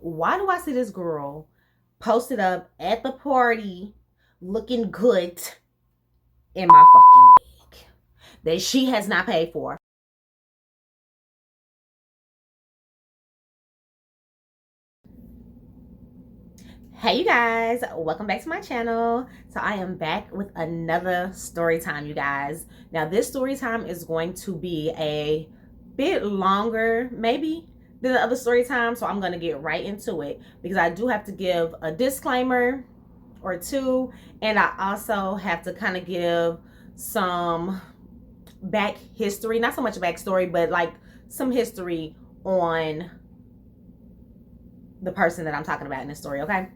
why do I see this girl posted up at the party looking good in my fucking wig that she has not paid for? Hey you guys, welcome back to my channel. So I am back with another story time, you guys. Now this story time is going to be a bit longer maybe than the other story time, so I'm going to get right into it because I do have to give a disclaimer or two, and I also have to kind of give some back history, not so much backstory, but like some history on the person that I'm talking about in this story, okay?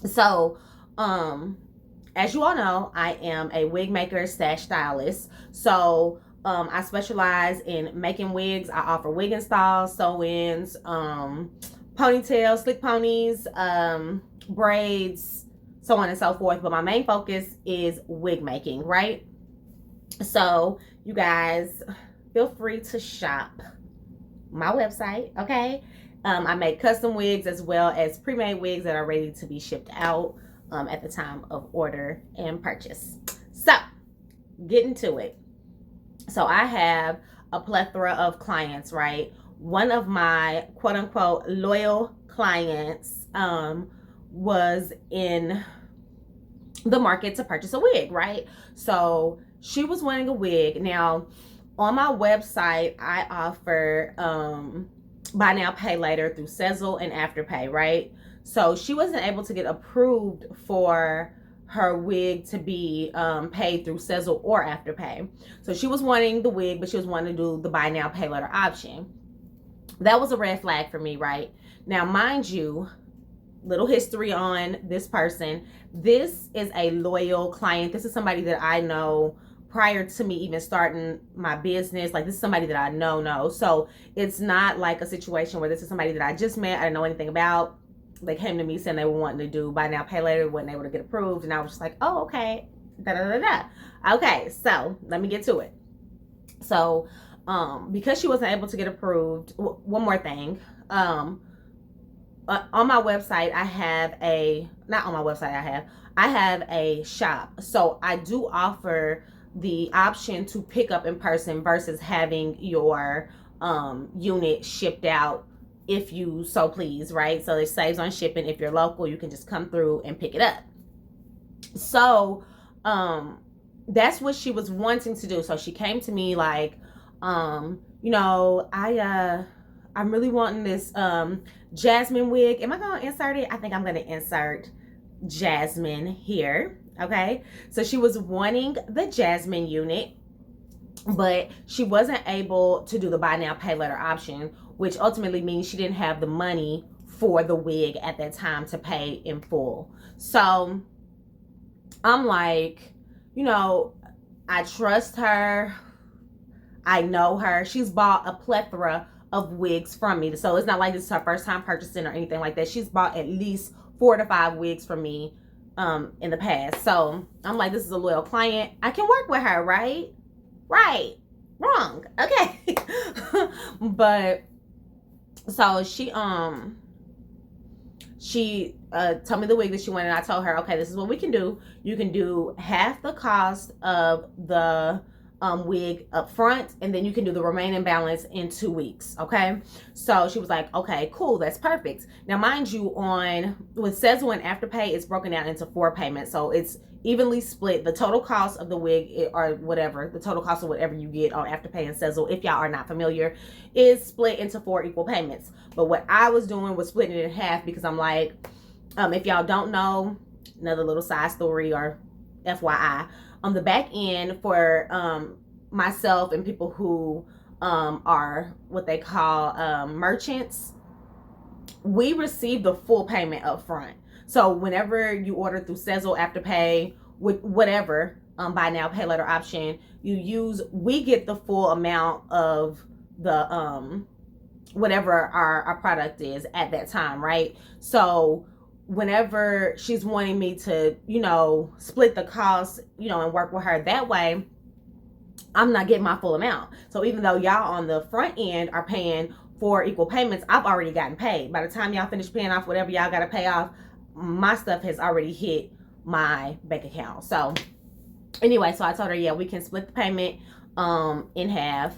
So, as you all know, I am a wig maker / stylist. So, I specialize in making wigs. I offer wig installs, sew-ins, ponytails, slick ponies, braids, so on and so forth. But my main focus is wig making, right? So, you guys, feel free to shop my website, okay? I make custom wigs as well as pre-made wigs that are ready to be shipped out at the time of order and purchase. So, getting to it. So I have a plethora of clients, right? One of my quote-unquote loyal clients was in the market to purchase a wig, right? So she was wanting a wig. Now, on my website, I offer buy now, pay later through Sezzle and Afterpay, right? So she wasn't able to get approved for her wig to be paid through Sezzle or Afterpay. So she was wanting the wig, but she was wanting to do the buy now, pay later option. That was a red flag for me, right? Now, mind you, little history on this person. This is a loyal client. This is somebody that I know prior to me even starting my business. Like, this is somebody that I know. So it's not like a situation where this is somebody that I just met, I didn't know anything about. They came to me saying they were wanting to do buy now, pay later, wasn't able to get approved, and I was just like, oh, okay, okay, so let me get to it. So because she wasn't able to get approved, one more thing, on my website I have a, not on my website, I have a shop. So I do offer the option to pick up in person versus having your unit shipped out if you so please, right? So it saves on shipping. If you're local, you can just come through and pick it up. So that's what she was wanting to do. So she came to me like, you know, I'm really wanting this jasmine wig. Am I gonna insert it? I think I'm gonna insert jasmine here. Okay, so she was wanting the jasmine unit, but she wasn't able to do the buy now, pay later option, which ultimately means she didn't have the money for the wig at that time to pay in full. So I'm like, you know, I trust her. I know her. She's bought a plethora of wigs from me. So it's not like this is her first time purchasing or anything like that. She's bought at least 4 to 5 wigs from me in the past. So I'm like, this is a loyal client. I can work with her, right? Right. Wrong. Okay. But so she told me the wig that she wanted, and I told her, okay, this is what we can do. You can do half the cost of the wig up front, and then you can do the remaining balance in 2 weeks. Okay, so she was like, okay, cool, that's perfect. Now mind you, on with Sezzle and Afterpay, it's broken down into 4 payments, so it's evenly split. The total cost of the wig, or whatever, the total cost of whatever you get on Afterpay and Sezzle, if y'all are not familiar, is split into 4 equal payments. But what I was doing was splitting it in half because I'm like, if y'all don't know, another little side story or FYI, on the back end for myself and people who are what they call merchants, we receive the full payment up front. So whenever you order through Sezzle, Afterpay, with whatever buy now, pay later option you use, we get the full amount of the whatever our product is at that time, right? So whenever she's wanting me to, you know, split the cost, you know, and work with her that way, I'm not getting my full amount. So even though y'all on the front end are paying 4 equal payments, I've already gotten paid. By the time y'all finish paying off whatever y'all got to pay off, my stuff has already hit my bank account. So anyway, so I told her, yeah, we can split the payment in half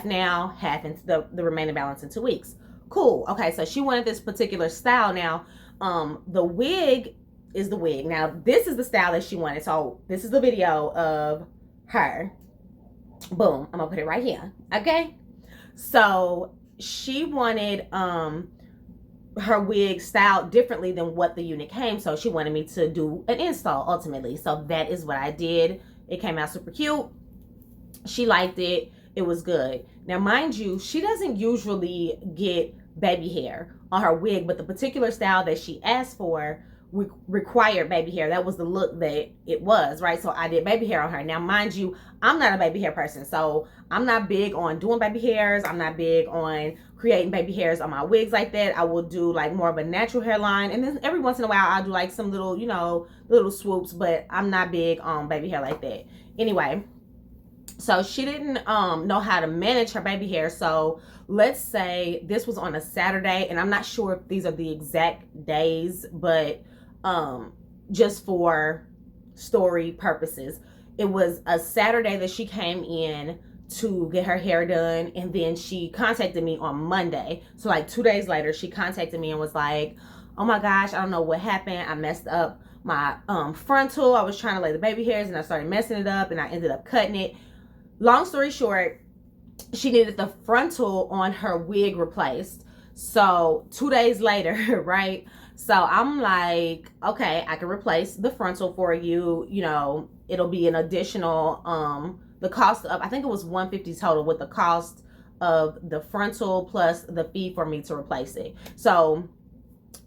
now, half into the remaining balance in 2 weeks. Cool. Okay, so she wanted this particular style. Now the wig is the wig. Now this is the style that she wanted. So this is the video of her. Boom, I'm gonna put it right here. Okay, so she wanted her wig styled differently than what the unit came. So she wanted me to do an install ultimately. So that is what I did. It came out super cute. She liked it. It was good. Now, mind you, she doesn't usually get baby hair on her wig, but the particular style that she asked for required baby hair. That was the look that it was, right? So I did baby hair on her. Now, mind you, I'm not a baby hair person, so I'm not big on doing baby hairs. I'm not big on creating baby hairs on my wigs like that. I will do like more of a natural hairline, and then every once in a while I'll do like some little, you know, little swoops, but I'm not big on baby hair like that. Anyway, so she didn't know how to manage her baby hair. So let's say this was on a Saturday, and I'm not sure if these are the exact days, but just for story purposes, it was a Saturday that she came in to get her hair done, and then she contacted me on Monday. So like 2 days later, she contacted me and was like, oh my gosh, I don't know what happened. I messed up my frontal. I was trying to lay the baby hairs and I started messing it up, and I ended up cutting it. Long story short, she needed the frontal on her wig replaced. So 2 days later, right? So I'm like, okay, I can replace the frontal for you. You know, it'll be an additional, the cost of, I think it was $150 total, with the cost of the frontal plus the fee for me to replace it. So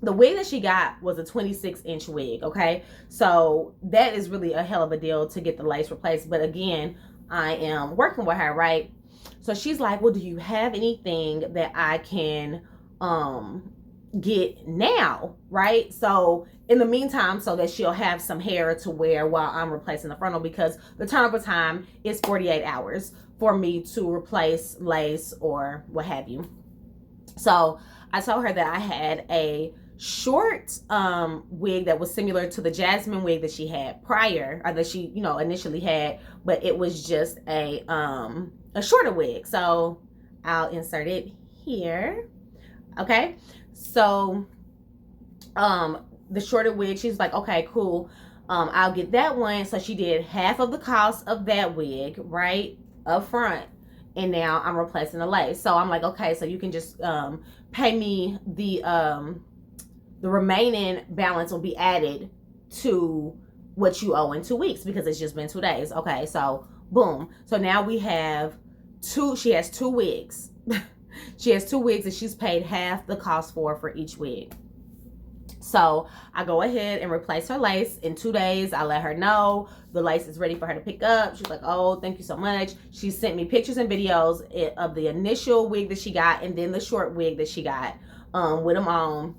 the wig that she got was a 26-inch wig, okay? So that is really a hell of a deal to get the lace replaced. But again, I am working with her, right? So she's like, well, do you have anything that I can get now, right? So in the meantime, so that she'll have some hair to wear while I'm replacing the frontal, because the turnover time is 48 hours for me to replace lace or what have you. So I told her that I had a short wig that was similar to the Jasmine wig that she had prior, or that she, you know, initially had, but it was just a shorter wig. So I'll insert it here. Okay, so the shorter wig, she's like, okay, cool, I'll get that one. So she did half of the cost of that wig, right, up front, and now I'm replacing the lace. So I'm like, okay, so you can just pay me the remaining balance will be added to what you owe in 2 weeks, because it's just been 2 days. Okay, so boom. So now we have she has 2 wigs. She has 2 wigs that she's paid half the cost for each wig. So I go ahead and replace her lace in 2 days. I let her know the lace is ready for her to pick up. She's like, oh, thank you so much. She sent me pictures and videos of the initial wig that she got, and then the short wig that she got with them on.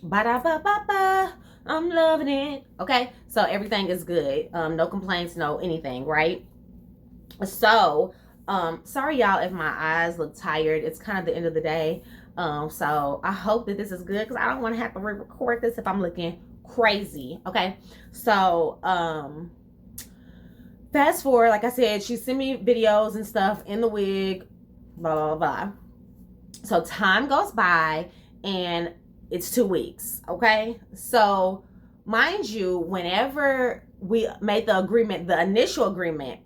Ba-da-ba-ba-ba. I'm loving it. Okay, so everything is good. No complaints, no anything, right? So sorry y'all if my eyes look tired. It's kind of the end of the day. So I hope that this is good, because I don't want to have to re-record this if I'm looking crazy. Okay, so fast forward, like I said, she sent me videos and stuff in the wig, blah blah blah. So time goes by, and it's 2 weeks. Okay, so mind you, whenever we made the agreement, the initial agreement,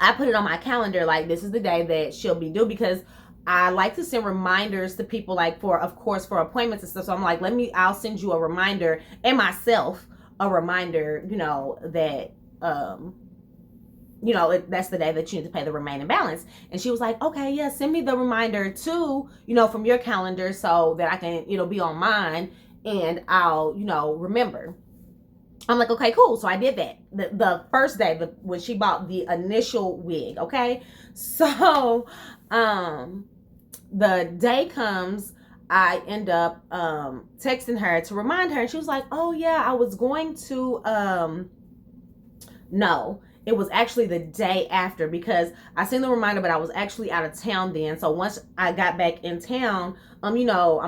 I put it on my calendar, like, this is the day that she'll be due, because I like to send reminders to people, like, for, of course, for appointments and stuff. So I'm like, I'll send you a reminder, and myself a reminder, you know, that, you know, that's the day that you need to pay the remaining balance. And she was like, okay, yeah, send me the reminder too, you know, from your calendar, so that I can, you know, be on mine, and I'll, you know, remember. I'm like, okay, cool. So I did that the first day when she bought the initial wig. Okay, so the day comes, I end up texting her to remind her, and she was like, oh yeah, I was going to know. it was actually the day after, because I seen the reminder, but I was actually out of town then. So once I got back in town, I'm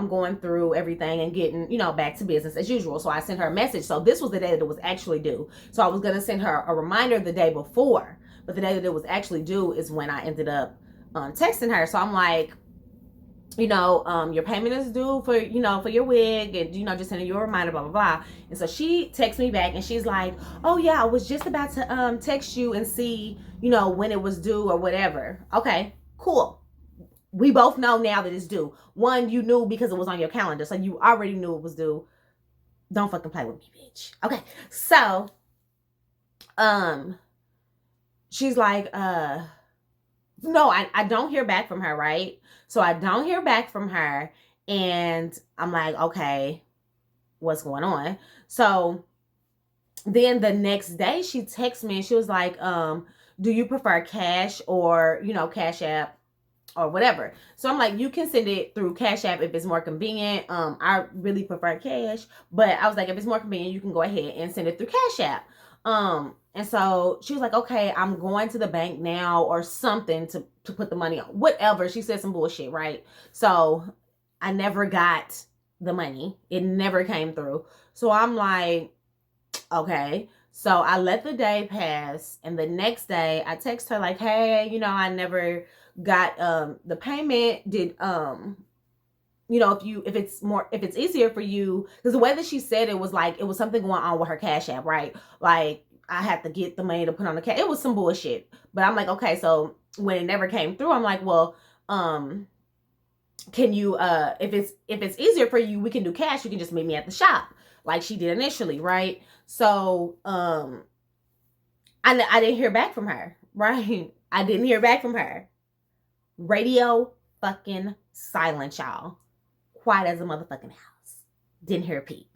going through everything and getting, back to business as usual. So I sent her a message. So this was the day that it was actually due. So I was going to send her a reminder the day before, but the day that it was actually due is when I ended up texting her. So I'm like, your payment is due for your wig, and just sending you a reminder, blah blah blah. And so she texts me back and she's like, oh yeah, I was just about to text you and see when it was due or whatever. Okay, cool. We both know now that it's due. One, you knew because it was on your calendar, so you already knew it was due. Don't fucking play with me, bitch. Okay, so she's like, no, I don't hear back from her, right? So I don't hear back from her, and I'm like, okay, what's going on? So then the next day she texts me and she was like, do you prefer cash or, Cash App or whatever? So I'm like, you can send it through Cash App if it's more convenient. I really prefer cash, but I was like, if it's more convenient, you can go ahead and send it through Cash App. And so she was like, okay, I'm going to the bank now or something to put the money on. Whatever. She said some bullshit, right? So I never got the money. It never came through. So I'm like, okay. So I let the day pass, and the next day I text her like, hey, I never got the payment. Did if it's easier for you, because the way that she said it was like it was something going on with her Cash App, right? Like I had to get the money to put on the cash. It was some bullshit. But I'm like, okay, so when it never came through, I'm like, well, can you if it's easier for you, we can do cash. You can just meet me at the shop like she did initially, right? So I didn't hear back from her, right? I didn't hear back from her. Radio fucking silent, y'all. Quiet as a motherfucking house. Didn't hear a peep.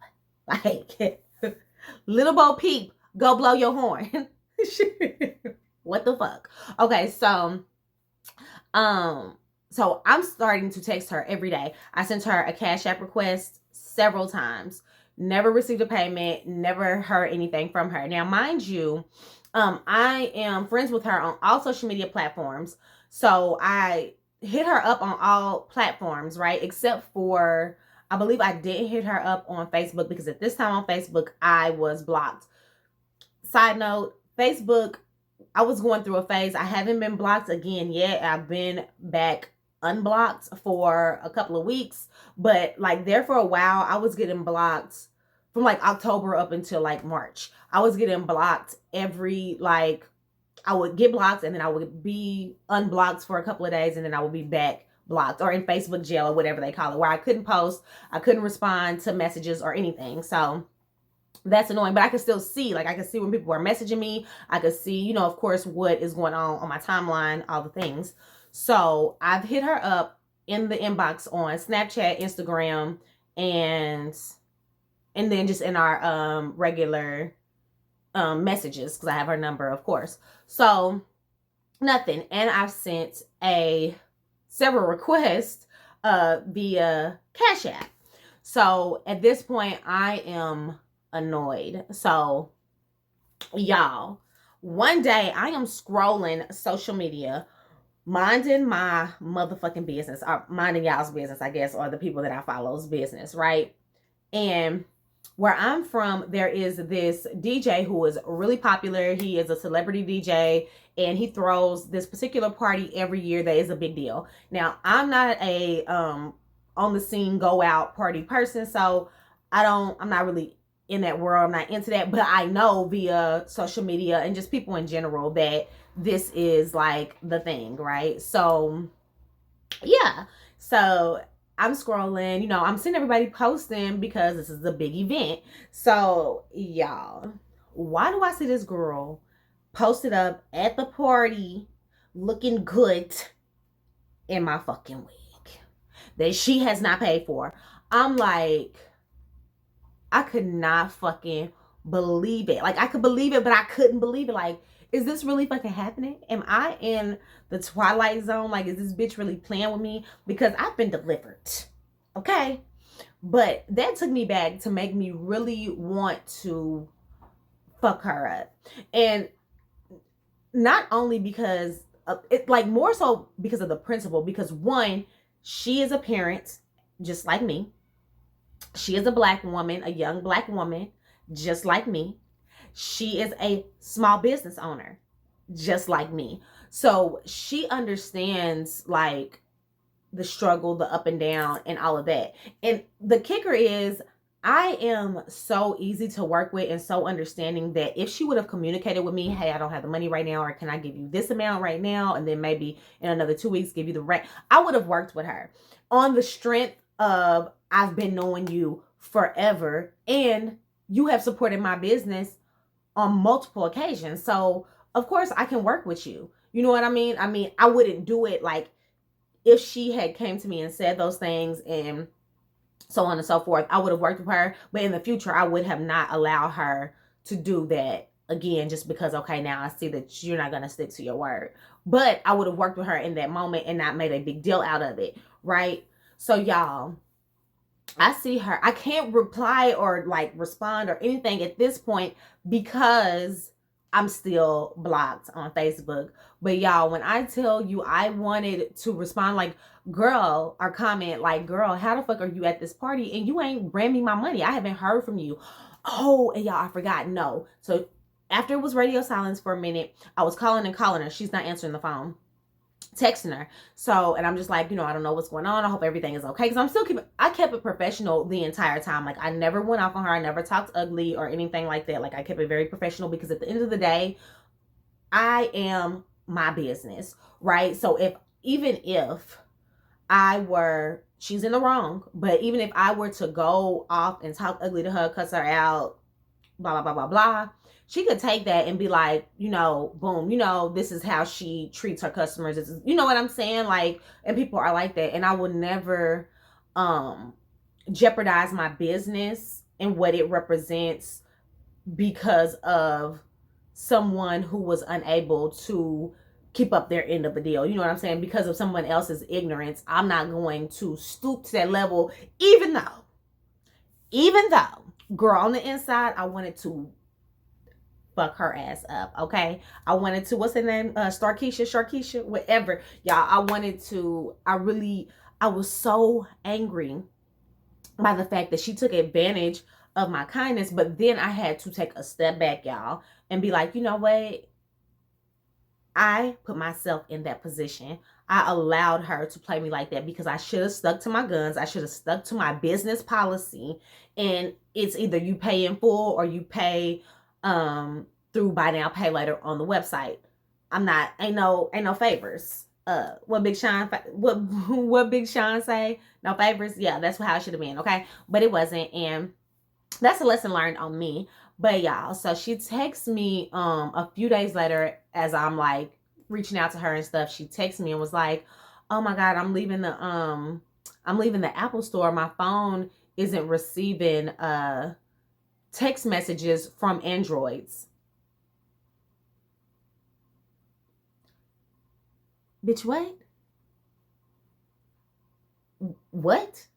Like, little Bo Peep, go blow your horn. What the fuck? Okay, so I'm starting to text her every day. I sent her a Cash App request several times. Never received a payment. Never heard anything from her. Now, mind you, I am friends with her on all social media platforms. So I hit her up on all platforms, right? Except for, I believe I didn't hit her up on Facebook, because at this time on Facebook, I was blocked. Side note, Facebook, I was going through a phase. I haven't been blocked again yet. I've been back unblocked for a couple of weeks, but like there for a while, I was getting blocked from like October up until like March. I was getting blocked I would get blocked and then I would be unblocked for a couple of days and then I would be back blocked, or in Facebook jail or whatever they call it, where I couldn't post, I couldn't respond to messages or anything. So that's annoying, but I can still see, like I can see when people are messaging me. I can see, of course, what is going on my timeline, all the things. So I've hit her up in the inbox on Snapchat, Instagram, and then just in our regular messages, because I have her number, of course. So nothing. And I've sent several requests via Cash App. So at this point, I am annoyed. So y'all, one day I am scrolling social media, minding my motherfucking business, or minding y'all's business, I guess, or the people that I follow's business, right? And where I'm from, there is this DJ who is really popular. He is a celebrity DJ, and he throws this particular party every year that is a big deal. Now, I'm not a on the scene, go out party person, so I'm not really in that world. I'm not into that, but I know via social media and just people in general that this is like the thing, right? So yeah, so I'm scrolling, I'm seeing everybody posting because this is a big event. So y'all, why do I see this girl posted up at the party looking good in my fucking wig that she has not paid for? I'm like, I could not fucking believe it. Like, I could believe it, but I couldn't believe it. Like, is this really fucking happening? Am I in the Twilight Zone? Like, is this bitch really playing with me? Because I've been delivered. Okay? But that took me back to make me really want to fuck her up. And not only because of it, like more so because of the principle, because one, she is a parent just like me. She is a black woman, a young black woman just like me. She is a small business owner just like me. So she understands like the struggle, the up and down, and all of that. And the kicker is, I am so easy to work with and so understanding that if she would have communicated with me, hey, I don't have the money right now, or can I give you this amount right now, and then maybe in another 2 weeks give you the rent, I would have worked with her on the strength of I've been knowing you forever and you have supported my business on multiple occasions. So of course I can work with you. You know what I mean? I mean, I wouldn't do it like if she had came to me and said those things and so on and so forth. I would have worked with her, but in the future I would have not allowed her to do that again, just because, okay, now I see that you're not going to stick to your word. But I would have worked with her in that moment and not made a big deal out of it, right? So y'all, I see her. I can't reply or like respond or anything at this point because I'm still blocked on Facebook. But y'all, when I tell you I wanted to respond like, girl, or comment like, girl, how the fuck are you at this party and you ain't ran me my money? I haven't heard from you. Oh, and y'all, I forgot. No. So after it was radio silence for a minute, I was calling and calling her. She's not answering the phone, texting her. So, and I'm just like, I don't know what's going on. I hope everything is okay. Because I kept it professional the entire time. Like, I never went off on her. I never talked ugly or anything like that. Like, I kept it very professional because at the end of the day, I am my business, right? So even if she's in the wrong, but even if I were to go off and talk ugly to her, cuss her out, blah, blah, blah, blah, blah, she could take that and be like, boom, this is how she treats her customers. This is, you know what I'm saying? Like, and people are like that. And I would never jeopardize my business and what it represents because of someone who was unable to keep up their end of the deal. You know what I'm saying? Because of someone else's ignorance, I'm not going to stoop to that level, even though, girl, on the inside, I wanted to fuck her ass up, okay? I wanted to, what's her name? Sharkeisha, whatever. Y'all, I was so angry by the fact that she took advantage of my kindness, but then I had to take a step back, y'all, and be like, you know what? I put myself in that position. I allowed her to play me like that because I should have stuck to my guns. I should have stuck to my business policy. And it's either you pay in full or you pay through buy now, pay later on the website. Ain't no favors. What Big Sean say? No favors. Yeah, that's how it should have been. Okay. But it wasn't. And that's a lesson learned on me. But y'all, so she texts me a few days later as I'm like reaching out to her and stuff. She texts me and was like, "Oh my God, I'm leaving the Apple store. My phone isn't receiving text messages from Androids." Bitch, what? What?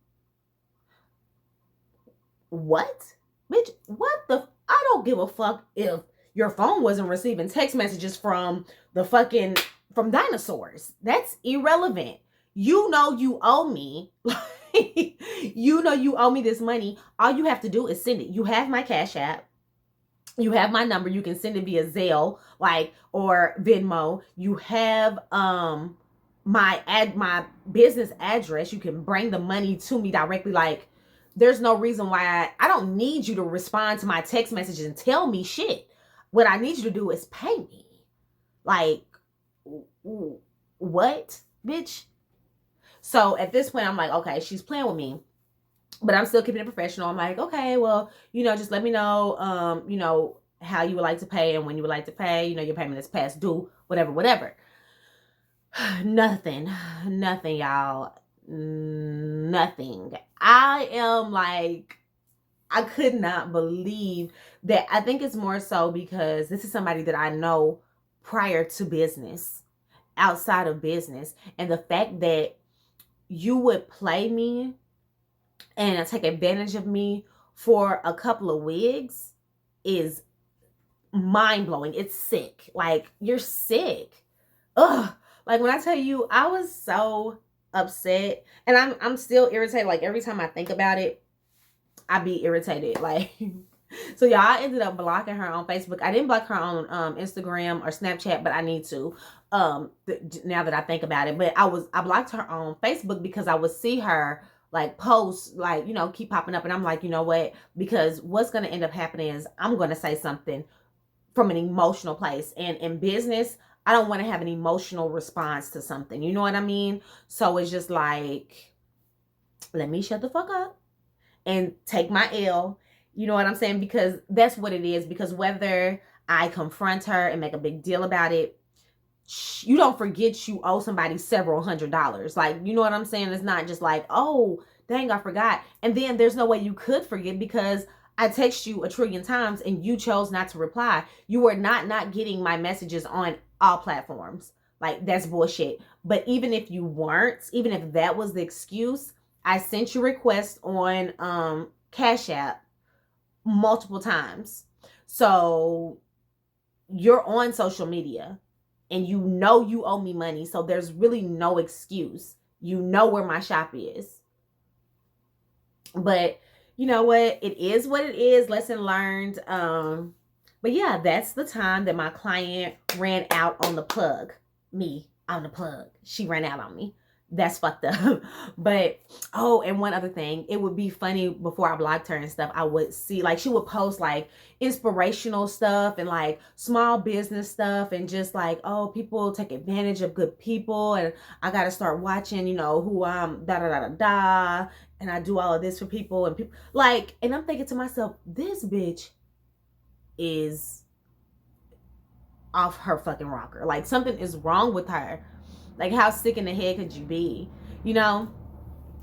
What? Bitch, what the? I don't give a fuck if your phone wasn't receiving text messages from from dinosaurs. That's irrelevant. You know you owe me. You owe me this money. All you have to do is send it. You have my Cash App. You have my number. You can send it via Zelle, or Venmo. You have my business address. You can bring the money to me directly. Like, there's no reason why I don't need you to respond to my text messages and tell me shit. What I need you to do is pay me. Like, what, bitch? So at this point, I'm like, okay, she's playing with me, but I'm still keeping it professional. I'm like, okay, well, just let me know, how you would like to pay and when you would like to pay. Your payment is past due, whatever. Nothing, y'all. Nothing. I am like, I could not believe that. I think it's more so because this is somebody that I know prior to business, outside of business. And the fact that you would play me and take advantage of me for a couple of wigs is mind-blowing. It's sick. Like, you're sick. Ugh. Like, when I tell you, I was so upset, and I'm still irritated. Like, every time I think about it, I be irritated. Like, so yeah, I ended up blocking her on Facebook. I didn't block her on Instagram or Snapchat, but I need to now that I think about it. But I blocked her on Facebook because I would see her like posts, like, you know, keep popping up, and I'm like, you know what? Because what's going to end up happening is I'm going to say something from an emotional place, and in business, I don't want to have an emotional response to something. You know what I mean? So it's just like, let me shut the fuck up and take my L. You know what I'm saying? Because that's what it is. Because whether I confront her and make a big deal about it, you don't forget you owe somebody several $100s. Like, you know what I'm saying? It's not just like, oh, dang, I forgot. And then there's no way you could forget because I text you a trillion times and you chose not to reply. You are not getting my messages on all platforms. Like, that's bullshit. But even if you weren't, even if that was the excuse, I sent you requests on Cash App multiple times. So you're on social media and you know you owe me money. So there's really no excuse. You know where my shop is. But you know what? It is what it is. Lesson learned. But yeah, that's the time that my client ran out on the plug. Me on the plug. She ran out on me. That's fucked up. But, oh, and one other thing, it would be funny before I blocked her and stuff. I would see, like, she would post like inspirational stuff and like small business stuff and just like, oh, people take advantage of good people. And I got to start watching, you know, who I'm da da da da da. And I do all of this for people and people like, and I'm thinking to myself, this bitch is off her fucking rocker. Like, something is wrong with her. Like, how sick in the head could you be? You know?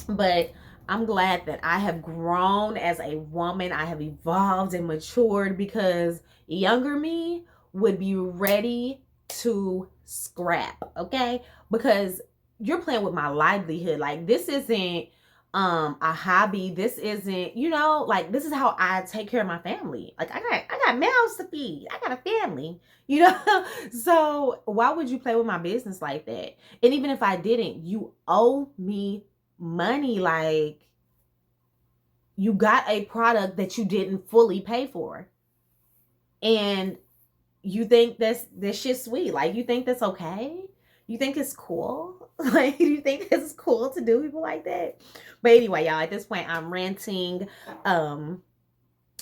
But I'm glad that I have grown as a woman. I have evolved and matured because younger me would be ready to scrap, okay? Because you're playing with my livelihood. Like, this isn't a hobby. This isn't, you know, like, this is how I take care of my family. Like, I got mouths to feed. I got a family, you know. So why would you play with my business like that? And even if I didn't, you owe me money. Like, you got a product that you didn't fully pay for, and you think that's this shit sweet. Like, you think that's okay? You think it's cool? Like, you think it's cool to do people like that? But anyway, y'all, at this point, I'm ranting.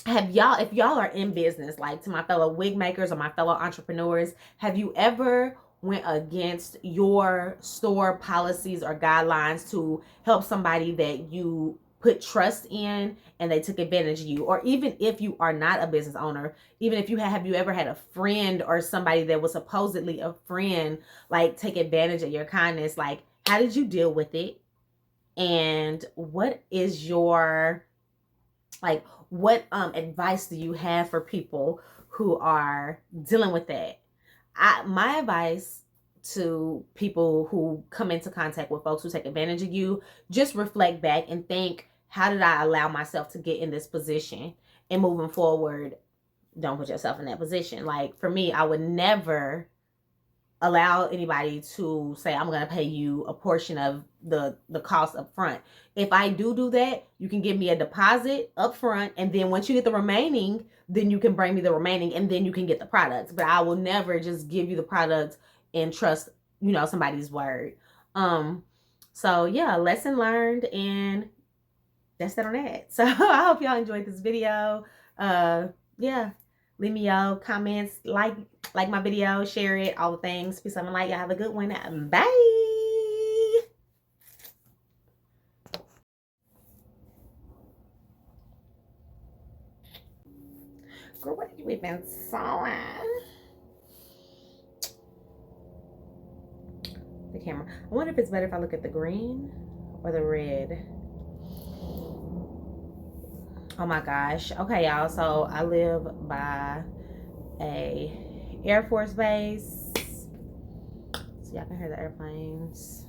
If y'all are in business, like, to my fellow wig makers or my fellow entrepreneurs, have you ever went against your store policies or guidelines to help somebody that you put trust in and they took advantage of you? Or even if you are not a business owner, even if you have you ever had a friend or somebody that was supposedly a friend like take advantage of your kindness? Like, how did you deal with it? And what is your, like, what advice do you have for people who are dealing with that? My advice to people who come into contact with folks who take advantage of you, just reflect back and think, how did I allow myself to get in this position? And moving forward, don't put yourself in that position. Like, for me, I would never allow anybody to say, I'm going to pay you a portion of the cost up front. If I do that, you can give me a deposit up front, and then once you get the remaining, then you can bring me the remaining, and then you can get the products. But I will never just give you the product and trust, you know, somebody's word. So yeah, lesson learned, and that's that on that. So I hope y'all enjoyed this video. Yeah, leave me your comments, like my video, share it, all the things. Peace, love, and light. Y'all have a good one. Bye. Girl, what have you been sewing? The camera. I wonder if it's better if I look at the green or the red. Oh my gosh. Okay, y'all. So I live by a Air Force base. So y'all can hear the airplanes.